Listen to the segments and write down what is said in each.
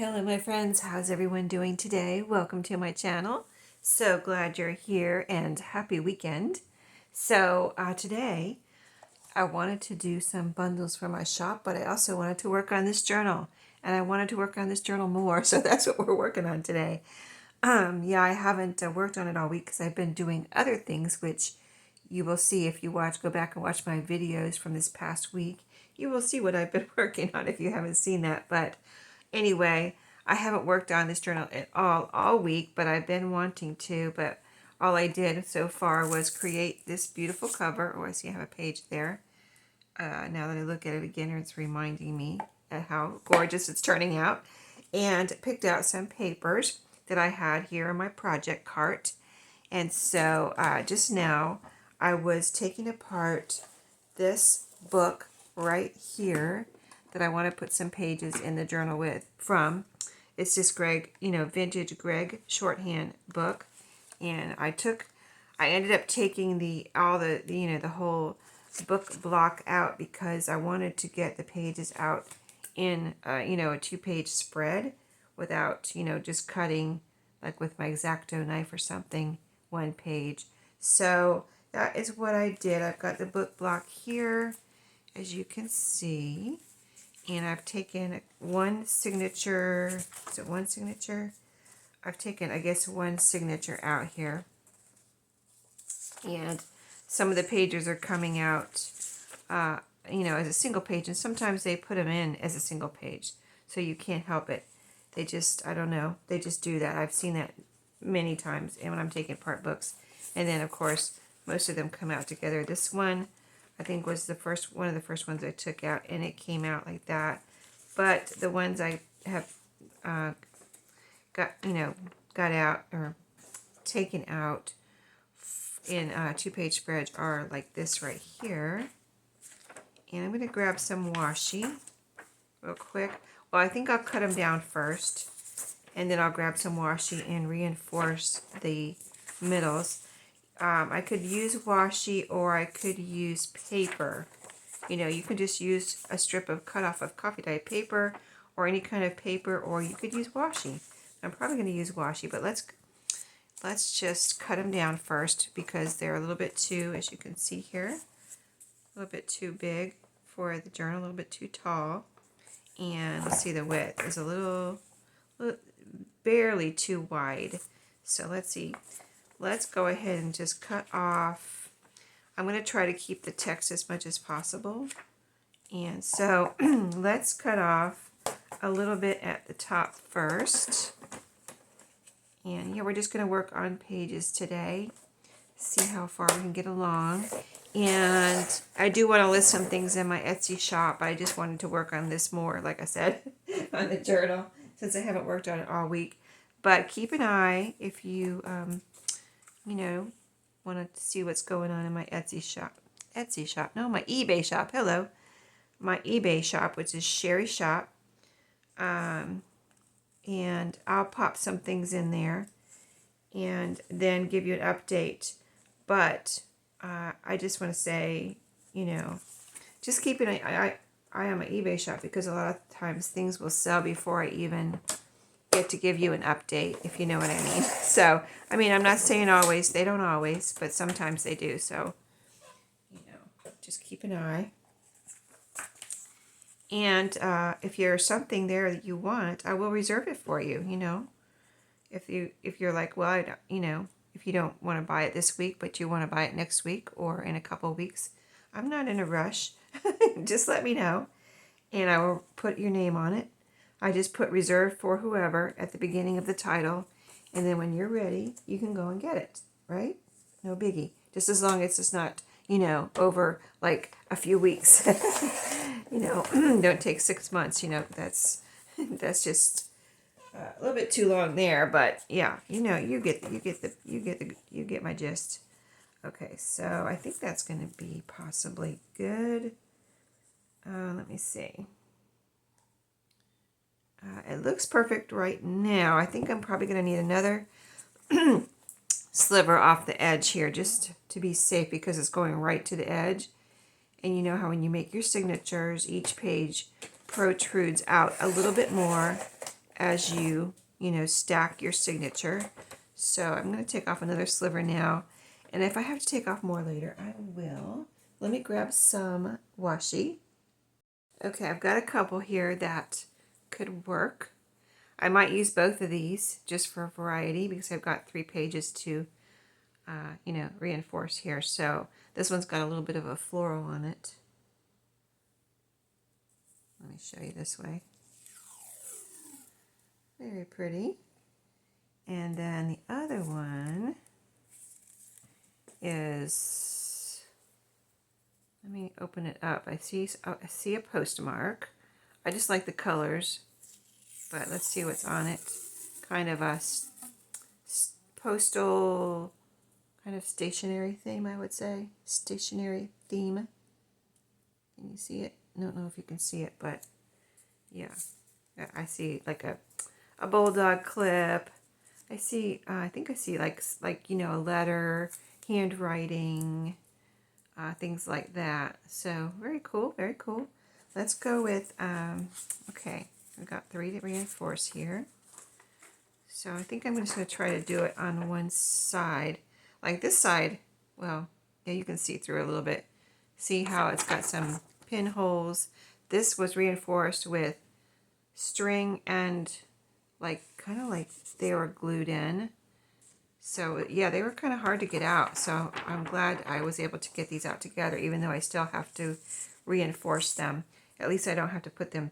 Hello my friends, how's everyone doing today? Welcome to my channel. So glad you're here and happy weekend. So today I wanted to do some bundles for my shop, but I also wanted to work on this journal. And I wanted to work on this journal more, so that's what we're working on today. Yeah, I haven't worked on it all week because I've been doing other things, which you will see if you go back and watch my videos from this past week. You will see what I've been working on if you haven't seen that. But anyway, I haven't worked on this journal at all week, but I've been wanting to. But all I did so far was create this beautiful cover. Oh, I see I have a page there. Now that I look at it again, it's reminding me how gorgeous it's turning out. And picked out some papers that I had here in my project cart. And so just now I was taking apart this book right here that I want to put some pages in the journal from. It's this vintage Greg shorthand book. And I ended up taking the whole book block out because I wanted to get the pages out in a 2-page spread without just cutting like with my X-Acto knife or something one page. So that is what I did. I've got the book block here, as you can see, and I've taken one signature. Is it one signature? I've taken, I guess, one signature out here, and some of the pages are coming out as a single page, and sometimes they put them in as a single page, so you can't help it. They just, I don't know, they just do that. I've seen that many times and when I'm taking apart books. And then, of course, most of them come out together. This one, I think, was one of the first ones I took out, and it came out like that. But the ones I have got out or taken out in 2-page spreads are like this right here. And I'm going to grab some washi real quick. Well, I think I'll cut them down first, and then I'll grab some washi and reinforce the middles. I could use washi, or I could use paper. You can just use a strip of cut off of coffee dye paper or any kind of paper, or you could use washi. I'm probably going to use washi, but let's just cut them down first because they're a little bit too, as you can see here, a little bit too big for the journal, a little bit too tall. And let's see, the width is a little barely too wide. So let's see. Let's go ahead and just cut off. I'm going to try to keep the text as much as possible. And so let's cut off a little bit at the top first. And yeah, we're just going to work on pages today. See how far we can get along. And I do want to list some things in my Etsy shop. I just wanted to work on this more, like I said, on the journal, since I haven't worked on it all week. But keep an eye if you, want to see what's going on in my Etsy shop. No, my eBay shop. Hello. My eBay shop, which is Sheree Shop. And I'll pop some things in there and then give you an update. But I just want to say, just keep an eye on my eBay shop, because a lot of times things will sell before I even get to give you an update, if you know what I mean. So, I'm not saying always. They don't always, but sometimes they do. So, just keep an eye. And if there's something there that you want, I will reserve it for you, If you're like, well, if you don't want to buy it this week, but you want to buy it next week or in a couple of weeks, I'm not in a rush. Just let me know, and I will put your name on it. I just put reserved for whoever at the beginning of the title, and then when you're ready, you can go and get it, right? No biggie. Just as long as it's not, over like a few weeks. Don't take 6 months. That's just a little bit too long there, but yeah, you get my gist. Okay, so I think that's going to be possibly good. Let me see. It looks perfect right now. I think I'm probably going to need another sliver off the edge here just to be safe, because it's going right to the edge. And you know how when you make your signatures, each page protrudes out a little bit more as you, stack your signature. So I'm going to take off another sliver now. And if I have to take off more later, I will. Let me grab some washi. Okay, I've got a couple here that could work. I might use both of these just for variety because I've got 3 pages to, reinforce here. So this one's got a little bit of a floral on it. Let me show you this way. Very pretty. And then the other one is, let me open it up. I see a postmark. I just like the colors, but let's see what's on it. Kind of a postal, kind of stationary theme, I would say. Stationary theme. Can you see it? I don't know if you can see it, but yeah. I see like a bulldog clip. I think I see like a letter, handwriting, things like that. So very cool, very cool. Let's go with, okay, I've got 3 to reinforce here. So I think I'm just going to try to do it on one side. Like this side, well, yeah, you can see through a little bit. See how it's got some pinholes. This was reinforced with string and kind of like they were glued in. So yeah, they were kind of hard to get out. So I'm glad I was able to get these out together, even though I still have to reinforce them. At least I don't have to put them,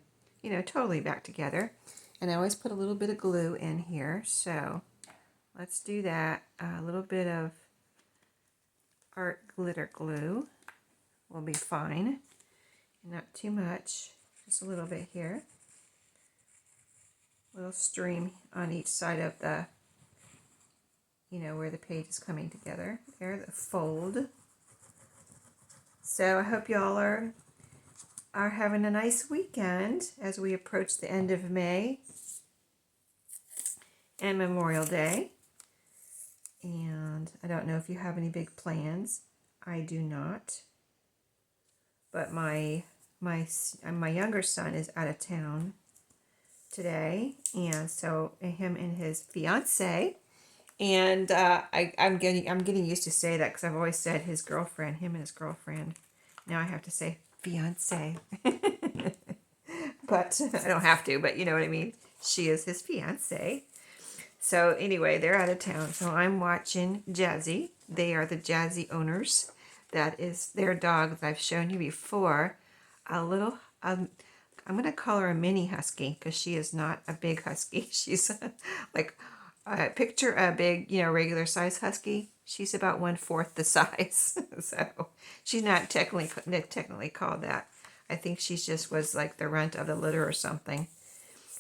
totally back together. And I always put a little bit of glue in here. So let's do that. A little bit of art glitter glue will be fine. Not too much, just a little bit here. Little stream on each side of the, where the page is coming together. There, the fold. So I hope y'all are having a nice weekend as we approach the end of May and Memorial Day. And I don't know if you have any big plans. I do not. But my younger son is out of town today, and so him and his fiance, and I'm getting used to say that because I've always said his girlfriend, him and his girlfriend. Now I have to say fiance, but I don't have to. But you know what I mean. She is his fiance. So anyway, they're out of town, so I'm watching Jazzy. They are the Jazzy owners. That is their dog that I've shown you before. A little. I'm going to call her a mini husky because she is not a big husky. She's like, picture a big, regular size husky. She's about 1/4 the size. So she's not technically called that. I think she just was like the runt of the litter or something.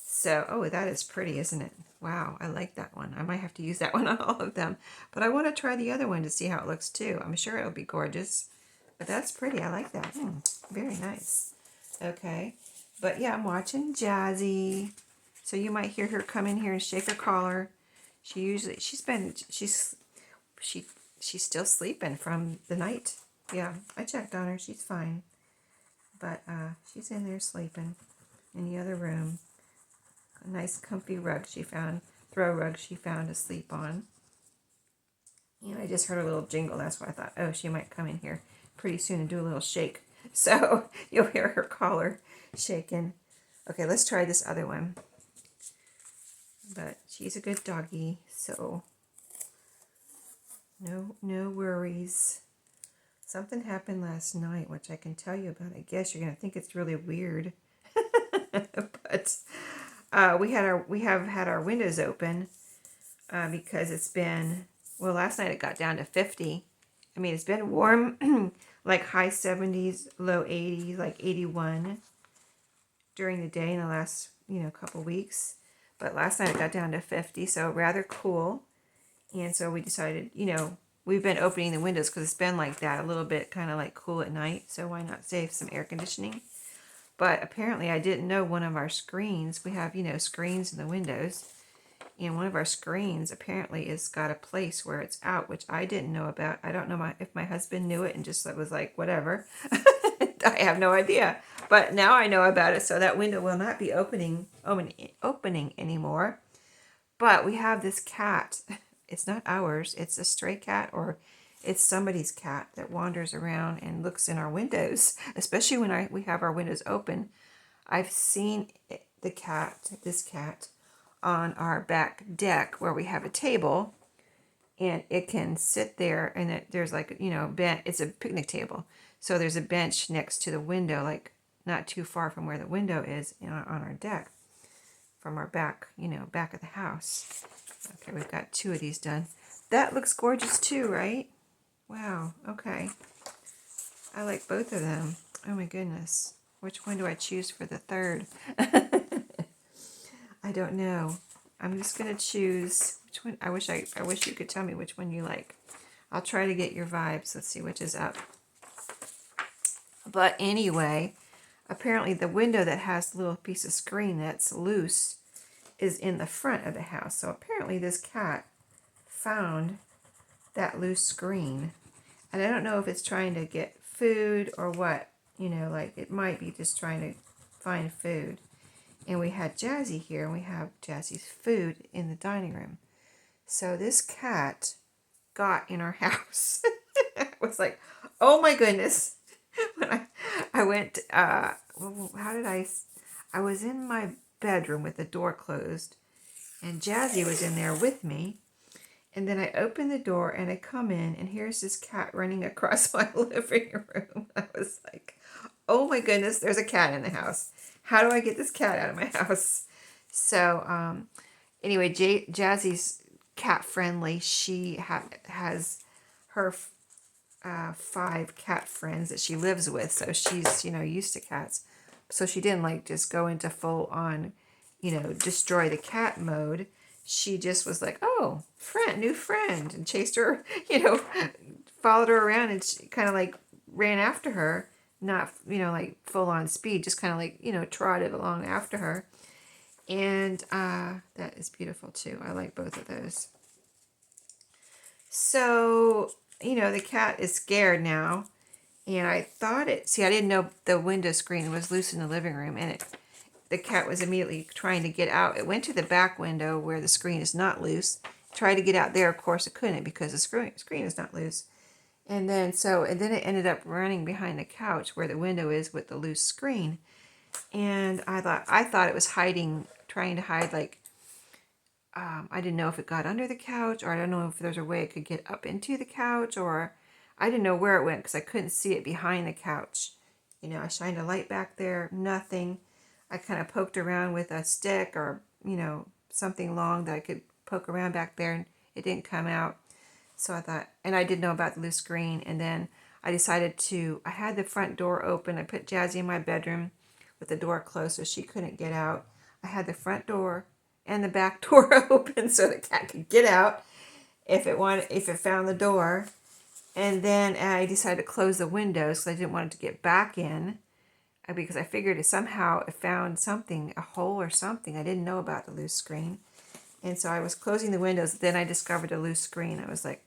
So, oh, that is pretty, isn't it? Wow, I like that one. I might have to use that one on all of them. But I want to try the other one to see how it looks too. I'm sure it'll be gorgeous. But that's pretty. I like that. Very nice. Okay. But yeah, I'm watching Jazzy. So you might hear her come in here and shake her collar. She's still sleeping from the night. Yeah, I checked on her. She's fine. But she's in there sleeping in the other room. A nice comfy rug she found, throw rug she found to sleep on. And I just heard a little jingle. That's why I thought, oh, she might come in here pretty soon and do a little shake. So you'll hear her collar shaking. Okay, let's try this other one. But she's a good doggy, so no worries. Something happened last night, which I can tell you about. I guess you're gonna think it's really weird, but we have had our windows open because it's been, well, last night it got down to 50. I mean, it's been warm, like high 70s, low 80s, like 81 during the day in the last, couple weeks. But last night it got down to 50, so rather cool. And so we decided, we've been opening the windows because it's been like that, a little bit kind of like cool at night. So why not save some air conditioning? But apparently I didn't know one of our screens, we have, screens in the windows. And one of our screens apparently has got a place where it's out, which I didn't know about. I don't know if my husband knew it and just was like, whatever. I have no idea. But now I know about it, so that window will not be opening anymore. But we have this cat. It's not ours. It's a stray cat, or it's somebody's cat that wanders around and looks in our windows, especially when we have our windows open. I've seen this cat, on our back deck where we have a table, and it can sit there, and there's like, it's a picnic table. So there's a bench next to the window, like not too far from where the window is on our deck, from our back, back of the house. Okay, we've got 2 of these done. That looks gorgeous too, right? Wow, okay. I like both of them. Oh my goodness. Which one do I choose for the third? I don't know. I'm just going to choose which one. I wish you could tell me which one you like. I'll try to get your vibes. Let's see which is up. But anyway, apparently the window that has the little piece of screen that's loose is in the front of the house. So apparently this cat found that loose screen. And I don't know if it's trying to get food or what. Like it might be just trying to find food. And we had Jazzy here, and we have Jazzy's food in the dining room. So this cat got in our house. I was like, oh my goodness. When I went, how did I was in my bedroom with the door closed, and Jazzy was in there with me. And then I opened the door, and I come in, and here's this cat running across my living room. I was like, oh my goodness, there's a cat in the house. How do I get this cat out of my house? So anyway, Jazzy's cat friendly. She has her 5 cat friends that she lives with. So she's, used to cats. So she didn't like just go into full on, destroy the cat mode. She just was like, oh, new friend, and chased her, followed her around, and she kind of like ran after her. Not, like full on speed, just kind of like, trotted along after her. And that is beautiful too. I like both of those. So, the cat is scared now. And I thought I didn't know the window screen was loose in the living room. And the cat was immediately trying to get out. It went to the back window where the screen is not loose. Tried to get out there. Of course, it couldn't because the screen is not loose. And then it ended up running behind the couch where the window is with the loose screen. And I thought it was trying to hide, like, I didn't know if it got under the couch, or I don't know if there's a way it could get up into the couch, or I didn't know where it went because I couldn't see it behind the couch. I shined a light back there, nothing. I kind of poked around with a stick or, something long that I could poke around back there, and it didn't come out. So I thought, and I didn't know about the loose screen. And then I decided I had the front door open. I put Jazzy in my bedroom with the door closed so she couldn't get out. I had the front door and the back door open so the cat could get out if it found the door. And then I decided to close the windows because I didn't want it to get back in, because I figured it found something, a hole or something. I didn't know about the loose screen. And so I was closing the windows. Then I discovered a loose screen. I was like,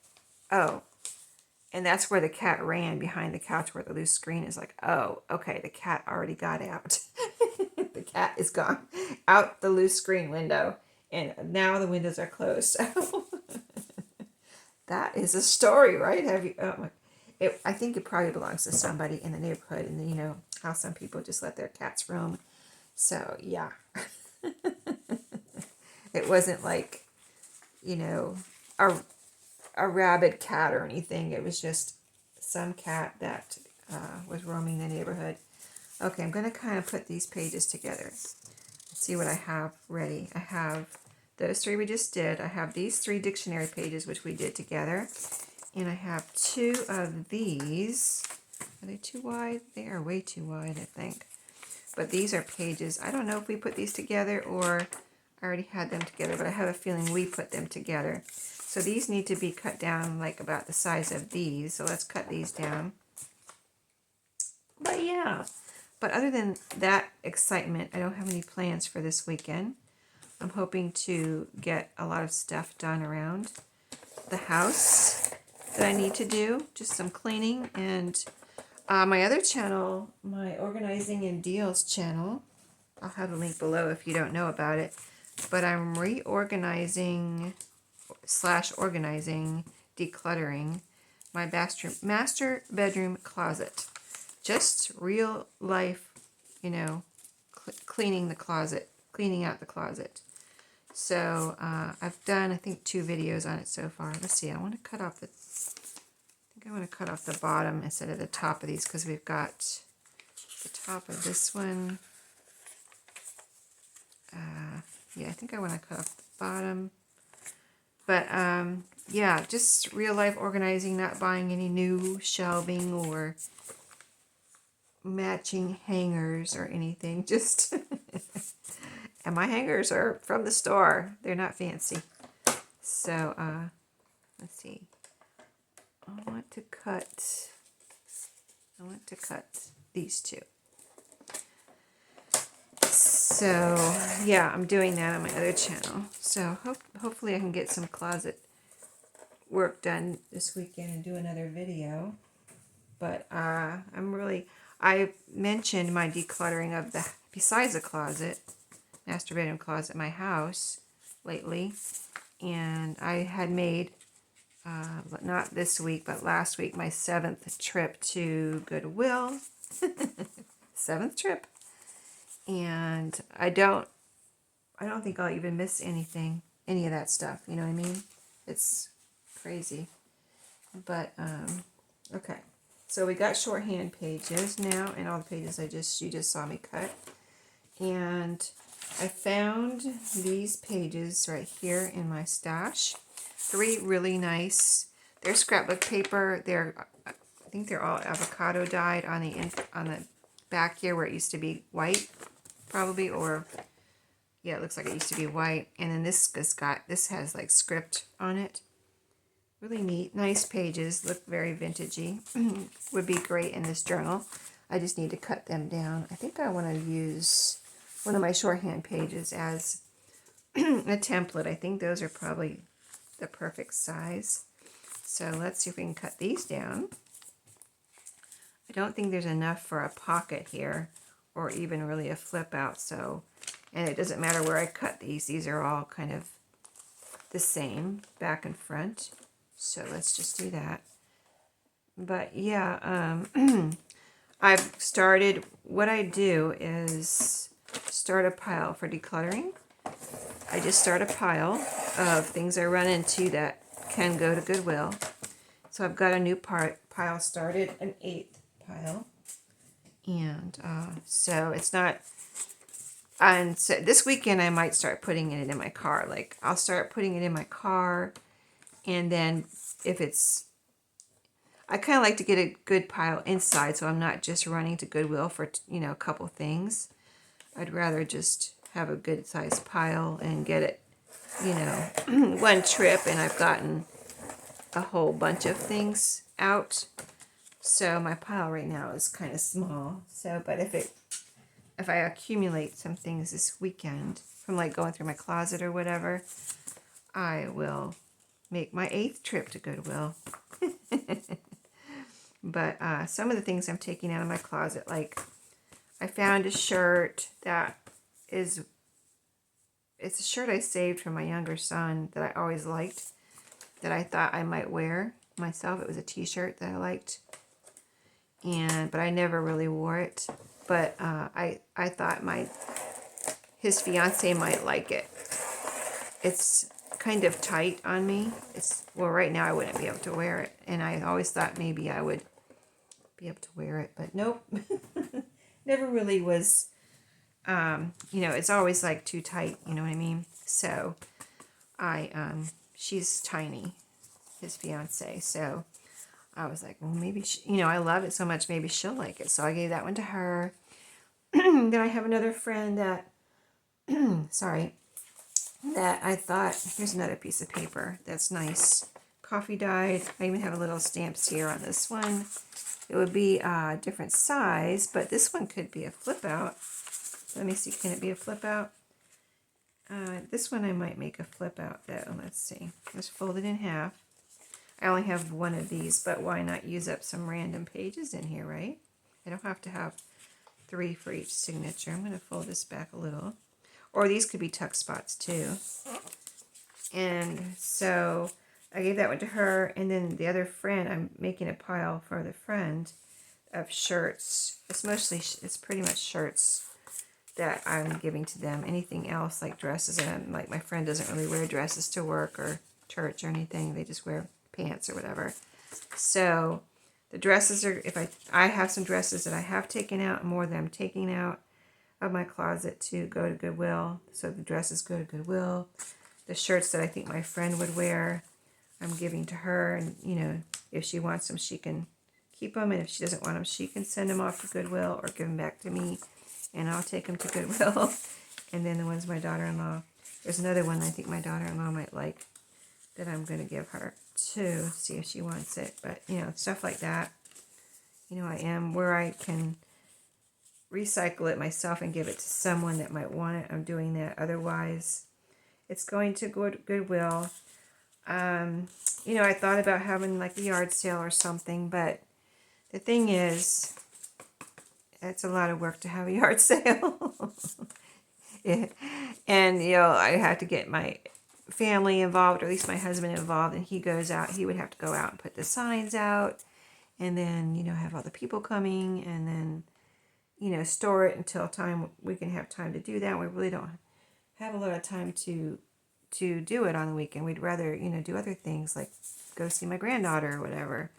oh. And that's where the cat ran, behind the couch where the loose screen is. Like, oh, okay, the cat already got out. The cat is gone out the loose screen window. And now the windows are closed. That is a story, right? I think it probably belongs to somebody in the neighborhood. And how some people just let their cats roam. So, yeah. It wasn't like, a rabid cat or anything. It was just some cat that was roaming the neighborhood. Okay, I'm going to kind of put these pages together. Let's see what I have ready. I have those 3 we just did. I have these 3 dictionary pages, which we did together. And I have 2 of these. Are they too wide? They are way too wide, I think. But these are pages. I don't know if we put these together or I already had them together, but I have a feeling we put them together. So these need to be cut down like about the size of these. So let's cut these down. But yeah, but other than that excitement, I don't have any plans for this weekend. I'm hoping to get a lot of stuff done around the house that I need to do. Just some cleaning, and My other channel, my Organizing and Deals channel, I'll have a link below if you don't know about it, but I'm reorganizing / organizing, decluttering my master bedroom closet. Just real life, you know, cleaning the closet, cleaning out the closet. So I've done, I think, 2 videos on it so far. Let's see, I want to cut off the, I think I want to cut off the bottom instead of the top of these, because we've got the top of this one. Yeah, I think I want to cut off the bottom. But yeah, just real life organizing, not buying any new shelving or matching hangers or anything. Just and my hangers are from the store. They're not fancy. So let's see. I want to cut these 2. So yeah, I'm doing that on my other channel. So hopefully I can get some closet work done this weekend and do another video. But I mentioned my decluttering of the, besides the closet, master bedroom closet in my house lately. And I had made, not this week, but last week, my 7th trip to Goodwill. 7th trip. And I don't think I'll even miss anything, any of that stuff. You know what I mean? It's crazy. But, okay. So we got shorthand pages now, and all the pages you just saw me cut. And I found these pages right here in my stash. 3 really nice. They're scrapbook paper. I think they're all avocado dyed on the back here where it used to be white, probably, or yeah, it looks like it used to be white. And then this has like script on it. Really neat, nice pages. Look very vintagey. Would be great in this journal. I just need to cut them down. I think I want to use one of my shorthand pages as a template. I think those are probably the perfect size. So let's see if we can cut these down. I don't think there's enough for a pocket here, or even really a flip out. So, and it doesn't matter where I cut these. These are all kind of the same, back and front. So let's just do that. But yeah, I've started, what I do is start a pile for decluttering. I just start a pile of things I run into that can go to Goodwill. So I've got a new pile started, an 8th pile. And so it's not, and so this weekend I might start putting it in my car. Like I'll start putting it in my car, and then if it's, I kind of like to get a good pile inside, so I'm not just running to Goodwill for, a couple things. I'd rather just have a good sized pile and get it, one trip, and I've gotten a whole bunch of things out. So my pile right now is kind of small. So, but if I accumulate some things this weekend from like going through my closet or whatever, I will make my 8th trip to Goodwill. But some of the things I'm taking out of my closet, like I found a shirt that it's a shirt I saved from my younger son that I always liked, that I thought I might wear myself. It was a t-shirt that I liked, but I never really wore it. But I thought his fiance might like it. It's kind of tight on me. Well, right now I wouldn't be able to wear it, and I always thought maybe I would be able to wear it, but nope. Never really was. It's always like too tight, you know what I mean? So she's tiny, his fiance, so I was like, well, maybe I love it so much, maybe she'll like it. So I gave that one to her. Then I have another friend that that I thought, here's another piece of paper that's nice, coffee dyed. I even have a little stamps here on this one. It would be a different size, but this one could be a flip out. Let me see, can it be a flip out? This one I might make a flip out though. Let's see. Just fold it in half. I only have one of these, but why not use up some random pages in here, right? I don't have to have 3 for each signature. I'm going to fold this back a little. Or these could be tuck spots too. And so I gave that one to her, and then the other friend, I'm making a pile for the friend of shirts. It's pretty much shirts that I'm giving to them. Anything else like dresses, and like my friend doesn't really wear dresses to work or church or anything. They just wear pants or whatever. So the dresses are, if I have some dresses that I have taken out, more than I'm taking out of my closet to go to Goodwill. So the dresses go to Goodwill. The shirts that I think my friend would wear, I'm giving to her. And, you know, if she wants them, she can keep them. And if she doesn't want them, she can send them off to Goodwill or give them back to me. And I'll take them to Goodwill. And then the ones my daughter-in-law, there's another one I think my daughter-in-law might like that I'm going to give her too, see if she wants it. But, you know, stuff like that. You know, I am where I can recycle it myself and give it to someone that might want it. I'm doing that. Otherwise, it's going to go to Goodwill. You know, I thought about having like a yard sale or something, but the thing is, it's a lot of work to have a yard sale. Yeah. And, you know, I have to get my family involved, or at least my husband involved, and he goes out. He would have to go out and put the signs out, and then, you know, have all the people coming, and then, you know, store it until we can have time to do that. We really don't have a lot of time to do it on the weekend. We'd rather, you know, do other things like go see my granddaughter or whatever.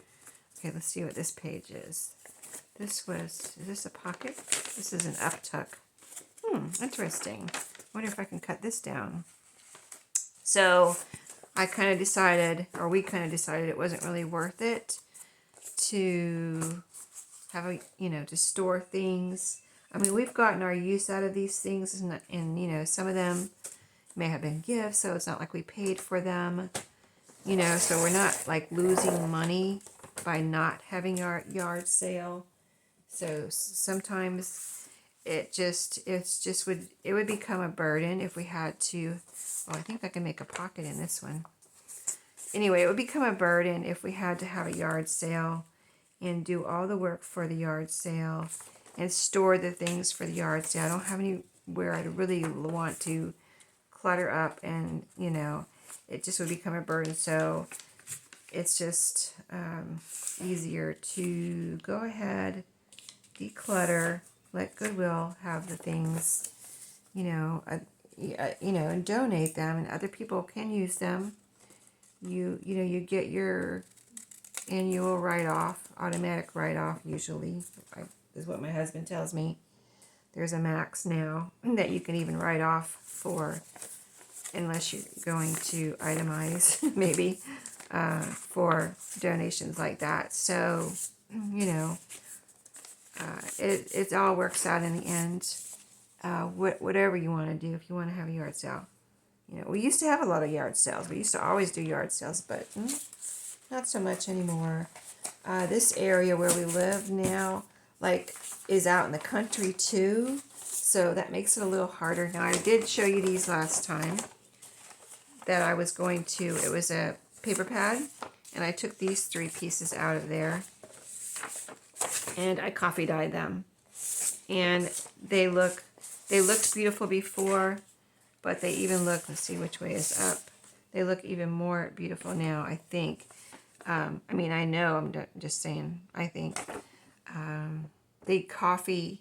Okay, let's see what this page is. Is this a pocket? This is an up tuck. Interesting. I wonder if I can cut this down. So we kind of decided it wasn't really worth it to have to store things. I mean, we've gotten our use out of these things, and you know, some of them may have been gifts, so it's not like we paid for them, you know, so we're not like losing money by not having our yard sale. So sometimes it would become a burden if we had to. Oh, I think I can make a pocket in this one. Anyway, it would become a burden if we had to have a yard sale and do all the work for the yard sale and store the things for the yard sale. I don't have anywhere I'd really want to clutter up, and, you know, it just would become a burden. So it's just easier to go ahead, declutter, let Goodwill have the things, you know, and donate them, and other people can use them. You get your annual write-off, automatic write-off usually, is what my husband tells me. There's a max now that you can even write off for, unless you're going to itemize, maybe, for donations like that. So, you know, it all works out in the end. Whatever you want to do, if you want to have a yard sale. You know, we used to have a lot of yard sales. We used to always do yard sales, but not so much anymore. This area where we live now, like, is out in the country too, so that makes it a little harder. Now, I did show you these last time that I was going to. It was a paper pad, and I took these 3 pieces out of there, and I coffee dyed them, and they looked beautiful before, but they even look, let's see which way is up, they look even more beautiful now, I think. I mean, I know, I'm just saying, I think the coffee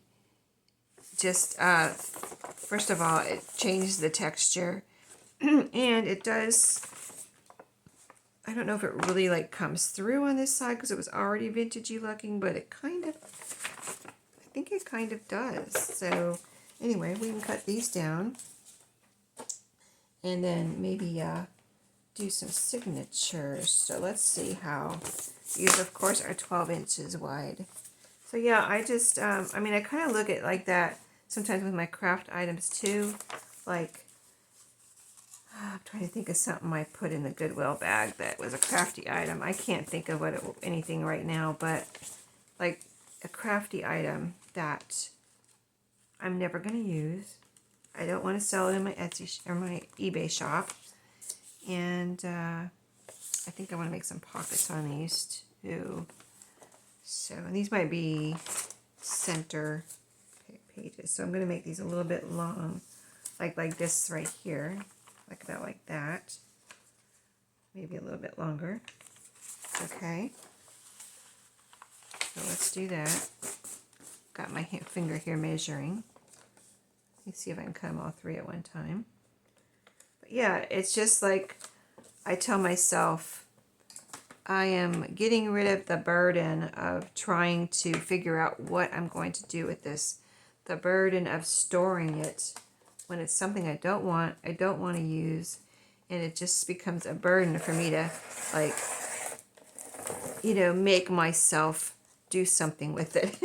just, first of all, it changes the texture, and it does, I don't know if it really like comes through on this side because it was already vintagey looking, but it kind of, I think it kind of does. So anyway, we can cut these down and then maybe do some signatures. So let's see how, these of course are 12 inches wide. So yeah, I just, I mean, I kind of look at like that sometimes with my craft items too. Like, I'm trying to think of something I put in the Goodwill bag that was a crafty item. I can't think of anything right now, but like a crafty item that I'm never going to use. I don't want to sell it in my Etsy or my eBay shop. And I think I want to make some pockets on these too. So, and these might be center pages. So I'm going to make these a little bit long, like this right here, like about like that. Maybe a little bit longer. Okay. So let's do that. Got my finger here measuring. Let's see if I can cut them all three at one time. But yeah, it's just like I tell myself, I am getting rid of the burden of trying to figure out what I'm going to do with this. The burden of storing it when it's something I don't want to use, and it just becomes a burden for me to, like, you know, make myself do something with it.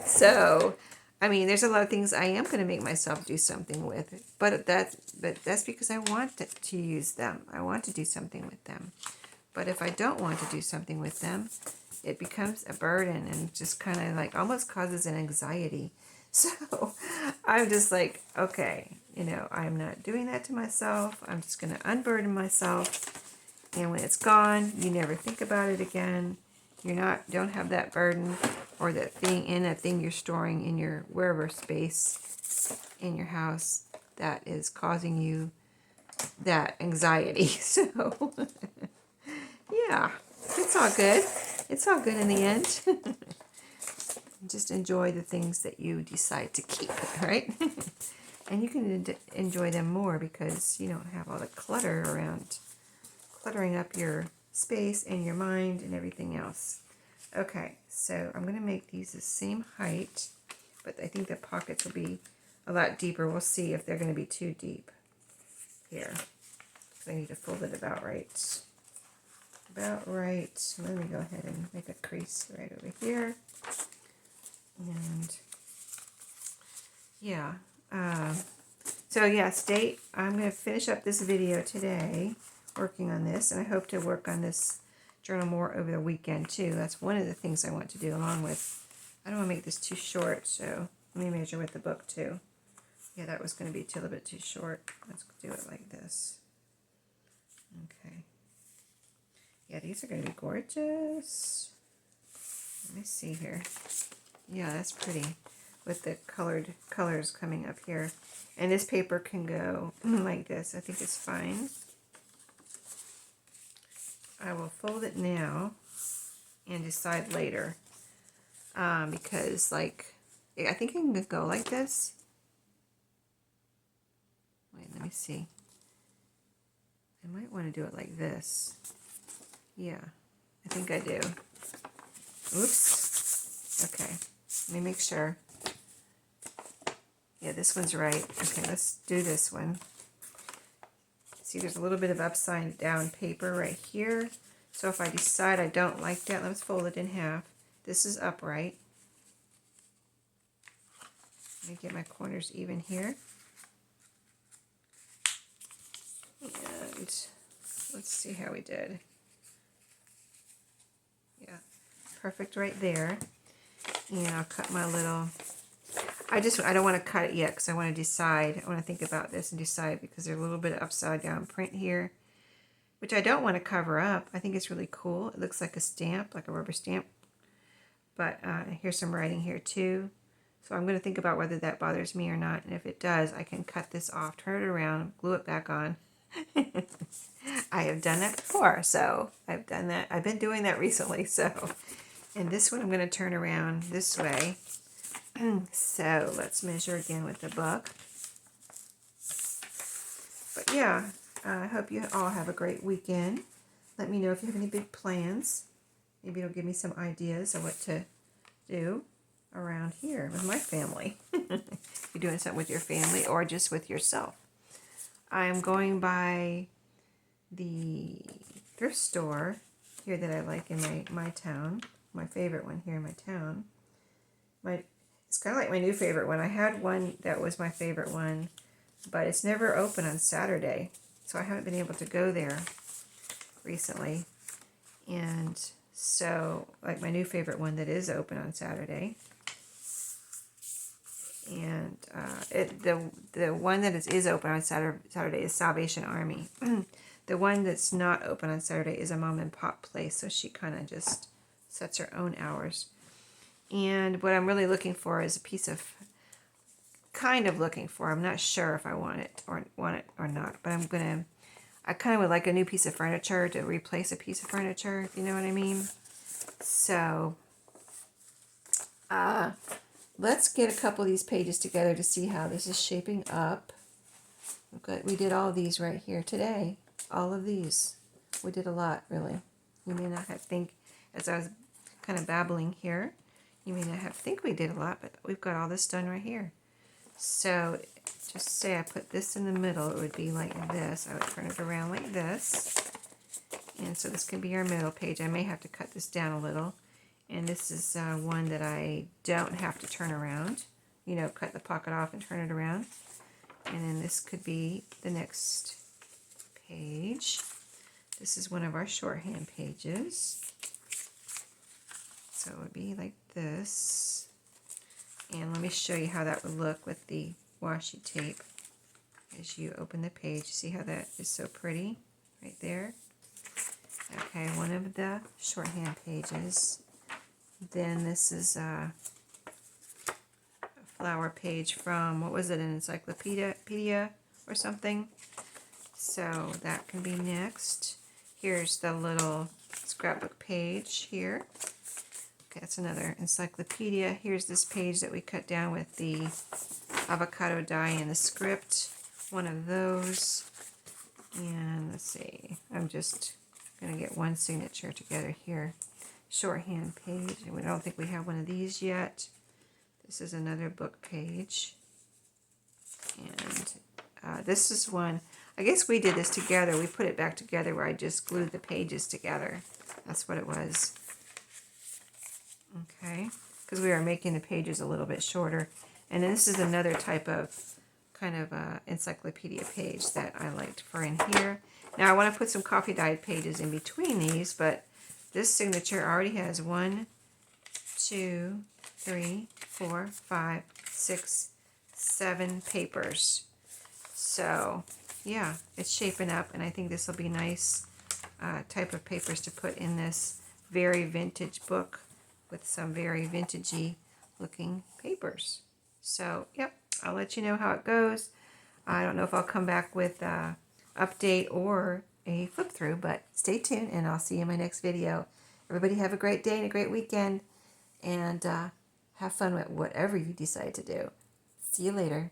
So, I mean, there's a lot of things I am going to make myself do something with, but that's because I want to use them. I want to do something with them. But if I don't want to do something with them, it becomes a burden and just kind of like almost causes an anxiety. So I'm just like, okay, you know, I'm not doing that to myself. I'm just going to unburden myself. And when it's gone, you never think about it again. Don't have that burden or that thing you're storing in your wherever space in your house that is causing you that anxiety. So yeah, it's all good. It's all good in the end. Just enjoy the things that you decide to keep, right? And you can enjoy them more because you don't have all the clutter around, cluttering up your space and your mind and everything else. Okay, so I'm going to make these the same height, but I think the pockets will be a lot deeper. We'll see if they're going to be too deep here. So I need to fold it about right. About right. Let me go ahead and make a crease right over here. And yeah, so yeah, I'm going to finish up this video today working on this, and I hope to work on this journal more over the weekend too. That's one of the things I want to do, along with, I don't want to make this too short, so let me measure with the book too. Yeah, that was going to be a little bit too short. Let's do it like this. Okay. Yeah, these are going to be gorgeous. Let me see here. Yeah, that's pretty with the colors coming up here. And this paper can go like this. I think it's fine. I will fold it now and decide later. Because, like, I think it can go like this. Wait, let me see. I might want to do it like this. Yeah, I think I do. Oops. Okay, let me make sure. Yeah, this one's right. Okay, let's do this one. See, there's a little bit of upside down paper right here. So if I decide I don't like that, let's fold it in half. This is upright. Let me get my corners even here. And let's see how we did. Yeah, perfect right there. And I'll cut my little, I don't want to cut it yet because I want to decide. I want to think about this and decide, because there's a little bit of upside down print here, which I don't want to cover up. I think it's really cool. It looks like a stamp, like a rubber stamp. But here's some writing here too. So I'm going to think about whether that bothers me or not. And if it does, I can cut this off, turn it around, glue it back on. I have done that before, so I've done that. I've been doing that recently. So, and this one I'm going to turn around this way. So let's measure again with the book. But yeah, I hope you all have a great weekend. Let me know if you have any big plans. Maybe it'll give me some ideas of what to do around here with my family. If you're doing something with your family or just with yourself. I'm going by the thrift store here that I like in my town. My favorite one here in my town. It's kind of like my new favorite one. I had one that was my favorite one, but it's never open on Saturday. So I haven't been able to go there recently. And so, like my new favorite one that is open on Saturday. And the one that is open on Saturday is Salvation Army. The one that's not open on Saturday is a mom and pop place, so she kind of just sets her own hours. And what I'm really looking for is a piece of, I'm not sure if I want it or not, but I kind of would like a new piece of furniture to replace a piece of furniture, if you know what I mean. So, let's get a couple of these pages together to see how this is shaping up. Okay, we did all of these right here today. All of these. We did a lot, really. You may not have think, as I was kind of babbling here, you may not have think we did a lot, but we've got all this done right here. So, just say I put this in the middle, it would be like this. I would turn it around like this. And so this can be our middle page. I may have to cut this down a little. And this is one that I don't have to turn around. You know, cut the pocket off and turn it around. And then this could be the next page. This is one of our shorthand pages. So it would be like this. And let me show you how that would look with the washi tape. As you open the page, see how that is so pretty right there? Okay, one of the shorthand pages. Then this is a flower page from, what was it, an encyclopedia or something? So that can be next. Here's the little scrapbook page here. Okay, that's another encyclopedia. Here's this page that we cut down with the avocado die and the script. One of those. And let's see, I'm just going to get one signature together here. Shorthand page, and we don't think we have one of these yet. This is another book page. And this is one, I guess we did this together. We put it back together where I just glued the pages together. That's what it was. Okay, because we were making the pages a little bit shorter. And then this is another type of kind of encyclopedia page that I liked for in here. Now I want to put some coffee dyed pages in between these, but this signature already has 1, 2, 3, 4, 5, 6, 7 papers. So yeah, it's shaping up, and I think this will be nice type of papers to put in this very vintage book with some very vintagey looking papers. So yep, I'll let you know how it goes. I don't know if I'll come back with update or a flip through, but stay tuned and I'll see you in my next video. Everybody have a great day and a great weekend, and have fun with whatever you decide to do. See you later.